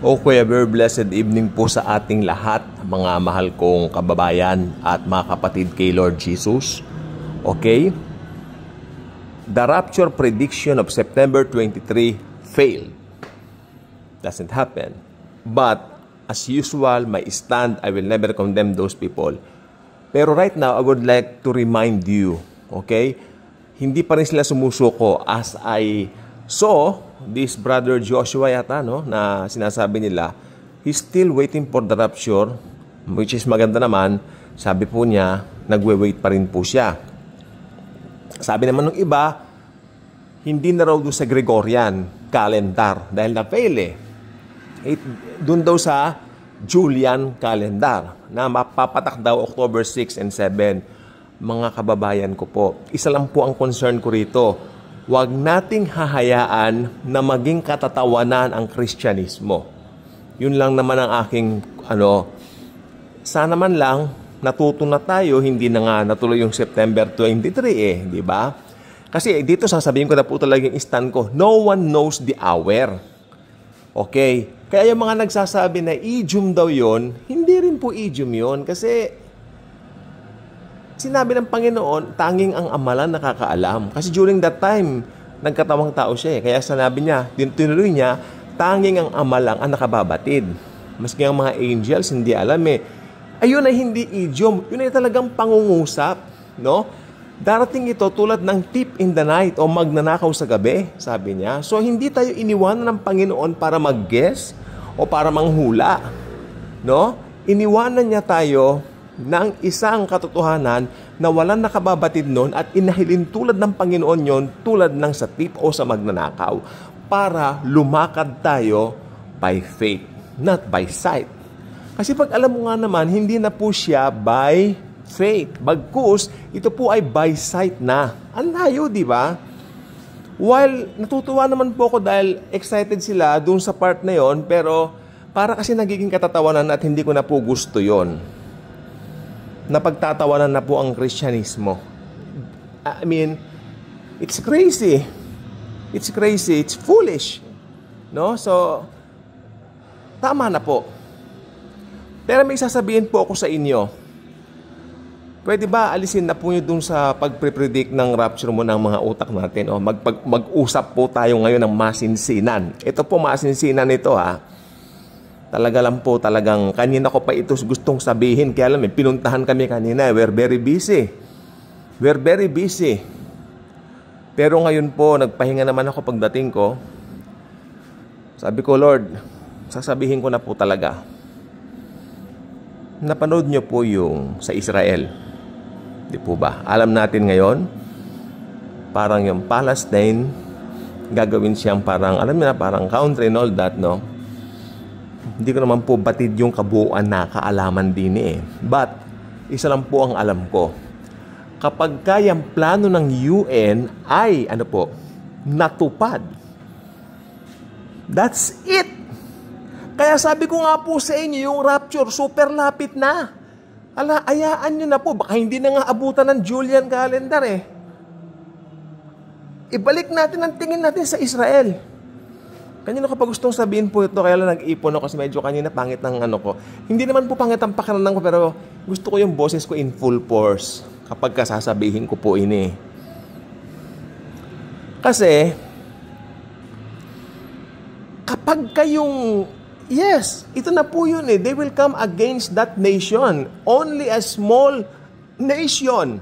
Okay, a very blessed evening po sa ating lahat, mga mahal kong kababayan at mga kapatid kay Lord Jesus. Okay? The rapture prediction of September 23 failed. Doesn't happen. But, as usual, my stand, I will never condemn those people. Pero right now, I would like to remind you, okay? Hindi pa rin sila sumusuko as I saw this brother Joshua yata, no, na sinasabi nila, he's still waiting for the rapture, which is maganda naman. Sabi po niya, nagwe-wait pa rin po siya. Sabi naman ng iba, hindi na raw doon sa Gregorian calendar dahil na-fail eh. Doon daw sa Julian calendar na mapapatak daw October 6 and 7. Mga kababayan ko po, isa lang po ang concern ko rito. Huwag nating hahayaan na maging katatawanan ang Kristyanismo. Yun lang naman ang aking sana man lang natuto na tayo, hindi na nga natuloy yung September 23 di ba? Kasi dito sasabihin ko na po talaga yung stand ko, no one knows the hour. Okay? Kaya yung mga nagsasabi na idiom daw yon, hindi rin po idiom yon kasi sinabi ng Panginoon, tanging ang amalan nakakaalam. Kasi during that time, nagkatawang tao siya eh. Kaya sinabi niya, tinuloy niya, tanging ang amalan ang nakababatid. Maski ang mga angels, hindi alam eh. Ayun ay hindi idiom. Yun ay talagang pangungusap. No? Darating ito tulad ng thief in the night o magnanakaw sa gabi, sabi niya. So, hindi tayo iniwanan ng Panginoon para mag-guess o para manghula. No? Iniwanan niya tayo ng isang katotohanan na walang nakababatid nun at inahilin tulad ng Panginoon yon tulad ng sa tip o sa magnanakaw para lumakad tayo by faith, not by sight. Kasi pag alam mo nga naman, hindi na po siya by faith. Bagkus, ito po ay by sight na. Ang layo, di ba? While natutuwa naman po ako dahil excited sila dun sa part na yon, pero para kasi nagiging katatawanan at hindi ko na po gusto yon. Napagtatawanan na po ang Kristyanismo. I mean, it's crazy. It's crazy. It's foolish. No? So, tama na po. Pero may sasabihin po ako sa inyo. Pwede ba alisin na po nyo dun sa pagpre-predict ng rapture mo ng mga utak natin? O mag-usap po tayo ngayon ng masinsinan. Ito po masinsinan ito ha. Talaga lang po, talagang kanina ko pa ito gustong sabihin. Kaya alam, pinuntahan kami kanina. We're very busy. We're very busy. Pero ngayon po, nagpahinga naman ako pagdating ko. Sabi ko, Lord, sasabihin ko na po talaga. Napanood niyo po yung sa Israel. Di po ba? Alam natin ngayon, parang yung Palestine, gagawin siyang parang, alam niyo na, parang country and all that, no? Hindi ko naman po batid yung kabuuan na kaalaman din eh. But, isa lang po ang alam ko. Kapag kayang plano ng UN ay, natupad. That's it! Kaya sabi ko nga po sa inyo, yung rapture, super lapit na. Ayaan nyo na po. Baka hindi na nga abutan ng Julian calendar eh. Ibalik natin ang tingin natin sa Israel. Kanina ko pa gustong sabihin po ito, kaya lang nag-ipon ako kasi medyo kanina pangit ng ko. Hindi naman po pangit ang pakiramdam ko, pero gusto ko yung boses ko in full force kapag kasasabihin ko po ini. Kasi, kapag kayong, yes, ito na po yun eh, they will come against that nation. Only a small nation.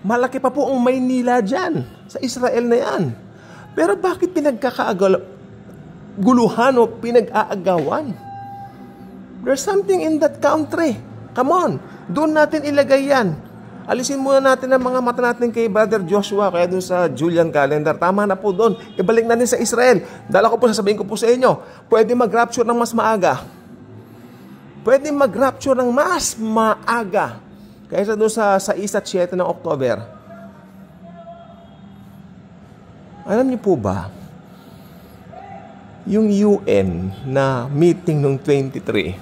Malaki pa po ang Maynila dyan, sa Israel na yan. Pero bakit pinagkakaguluhan o pinag-aagawan? There's something in that country. Come on, doon natin ilagay yan. Alisin muna natin ang mga mata natin kay Brother Joshua, kaya doon sa Julian calendar. Tama na po doon. Ibalik natin sa Israel. Dala ko po, sasabihin ko po sa inyo, pwede mag-rapture ng mas maaga. Pwede mag-rapture ng mas maaga. Kaysa doon sa 6 at 7 ng October. Alam niyo po ba, yung UN na meeting nung 23,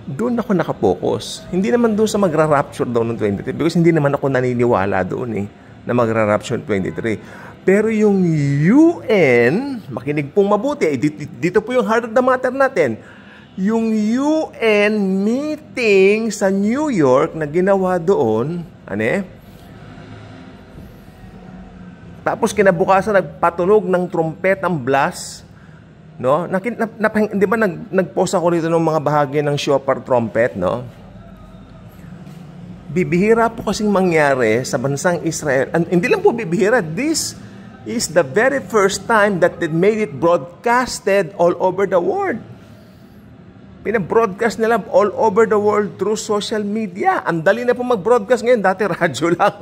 doon ako nakapokus. Hindi naman doon sa magra-rapture daw ng 23 because hindi naman ako naniniwala doon na magra-rapture 23. Pero yung UN, makinig pong mabuti, dito po yung heart of the matter natin. Yung UN meeting sa New York na ginawa doon, tapos kinabukasan nagpatunog ng trumpet ang blast, no? Di ba nag-post ako rito ng mga bahagi ng shofar trumpet, no? Bibihira po kasing mangyari sa bansang Israel. Hindi lang po bibihira, this is the very first time that they made it broadcasted all over the world. Pinabroadcast nila all over the world through social media. Ang dali na po mag-broadcast ngayon. Dati radyo lang.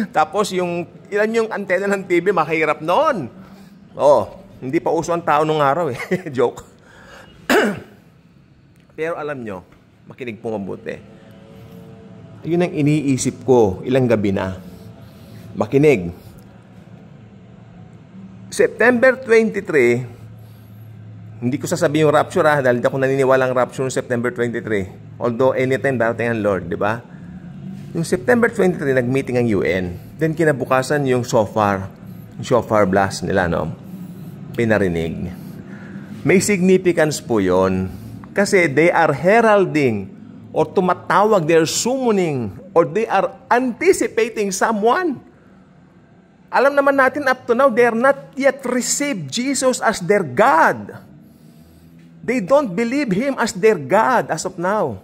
Tapos ilan yung antena ng TV, makahirap noon. Hindi pa uso ang tao nung araw eh. Joke. Pero alam nyo, makinig po mabuti. Yun ang iniisip ko ilang gabi na. Makinig. September 23, hindi ko sasabihin yung rapture dahil di ako naniniwala ang rapture noong September 23. Although anytime darating ang Lord, di ba? Yung September 23, nag-meeting ang UN. Then kinabukasan yung shofar blast nila, no? Pinarinig. May significance po yon. Kasi they are heralding or tumatawag, they are summoning or they are anticipating someone. Alam naman natin up to now, they are not yet received Jesus as their God. They don't believe Him as their God as of now.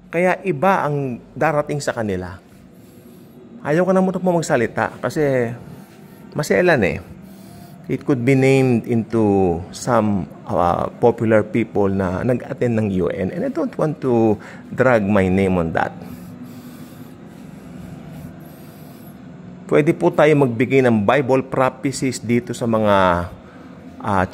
Kaya iba ang darating sa kanila. Ayaw ka na muna po magsalita kasi maselan eh. It could be named into some popular people na nag-attend ng UN and I don't want to drag my name on that. Pwede po tayo magbigay ng Bible prophecies dito sa mga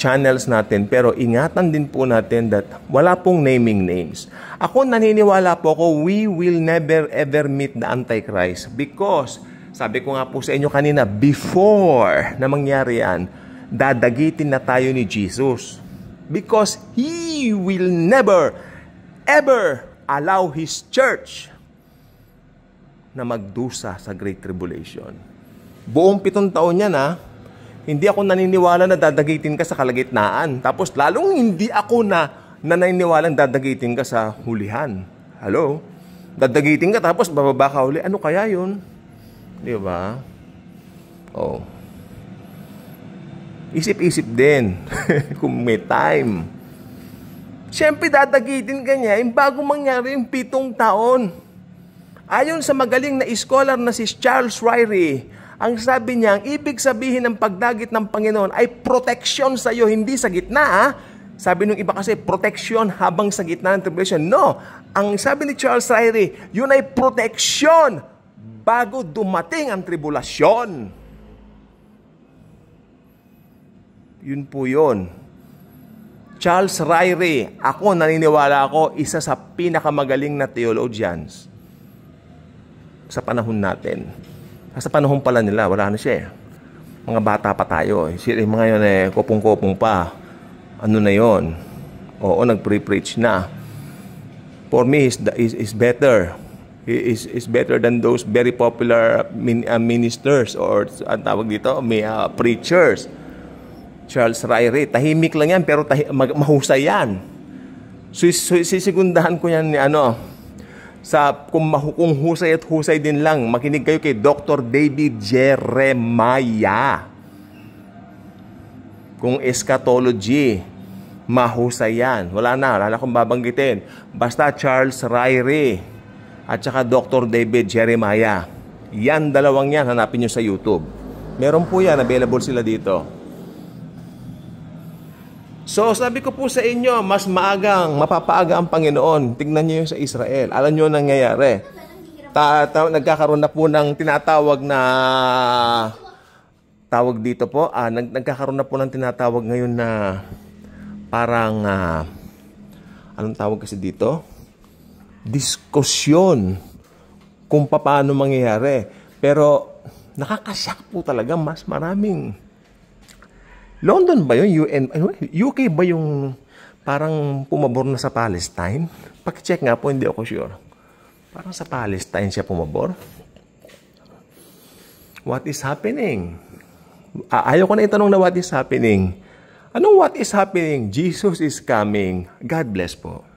channels natin, pero ingatan din po natin that wala pong naming names. Ako naniniwala po ako, we will never ever meet the Antichrist because, sabi ko nga po sa inyo kanina, before na mangyari yan, dadagitin na tayo ni Jesus. Because He will never ever allow His church na magdusa sa Great Tribulation. Buong 7 taon yan hindi ako naniniwala na dadagitin ka sa kalagitnaan. Tapos lalong hindi ako na naniniwala na dadagitin ka sa hulihan. Hello? Dadagitin ka tapos bababa ka huli. Ano kaya yun? Di ba? Isip-isip din kung may time. Siyempre dadagitin ka niya bago mangyari yung 7 taon. Ayon sa magaling na scholar na si Charles Ryrie, ang sabi niya, ang ibig sabihin ng pagdagit ng Panginoon ay protection sa iyo, hindi sa gitna. Sabi nung iba kasi, protection habang sa gitna ng tribulation. No, ang sabi ni Charles Ryrie, yun ay protection bago dumating ang tribulasyon. Yun po yun. Charles Ryrie, ako naniniwala ako, isa sa pinakamagaling na theologians sa panahon natin. Sa panahon pala nila, wala na siya. Mga bata pa tayo. Mga yun kopong-kopong pa. Ano na yon? Oo, nag-preach na. For me, is better. Is better than those very popular ministers or ang tawag dito, may preachers. Charles Ryrie, tahimik lang yan, pero mahusay yan. Sisigundahan ko yan ni kung husay at husay din lang, makinig kayo kay Dr. David Jeremiah. Kung eschatology, mahusay yan. Wala na akong babanggitin. Basta Charles Ryrie at saka Dr. David Jeremiah. Yan, dalawang yan, hanapin nyo sa YouTube. Meron po yan, available sila dito. So, sabi ko po sa inyo, mas mapapaaga ang Panginoon. Tingnan niyo yung sa Israel. Alam niyo nangyayari. Nagkakaroon na po ng tinatawag na tawag dito po. Nagkakaroon na po ng tinatawag ngayon na parang anong tawag kasi dito? Diskusyon kung paano mangyayari. Pero nakakasyak po talaga, mas maraming. London ba yun? UK ba yung parang pumabor na sa Palestine? Paki-check nga po, hindi ako sure. Parang sa Palestine siya pumabor. What is happening? Ayaw ko na itanong na what is happening. Anong what is happening? Jesus is coming. God bless po.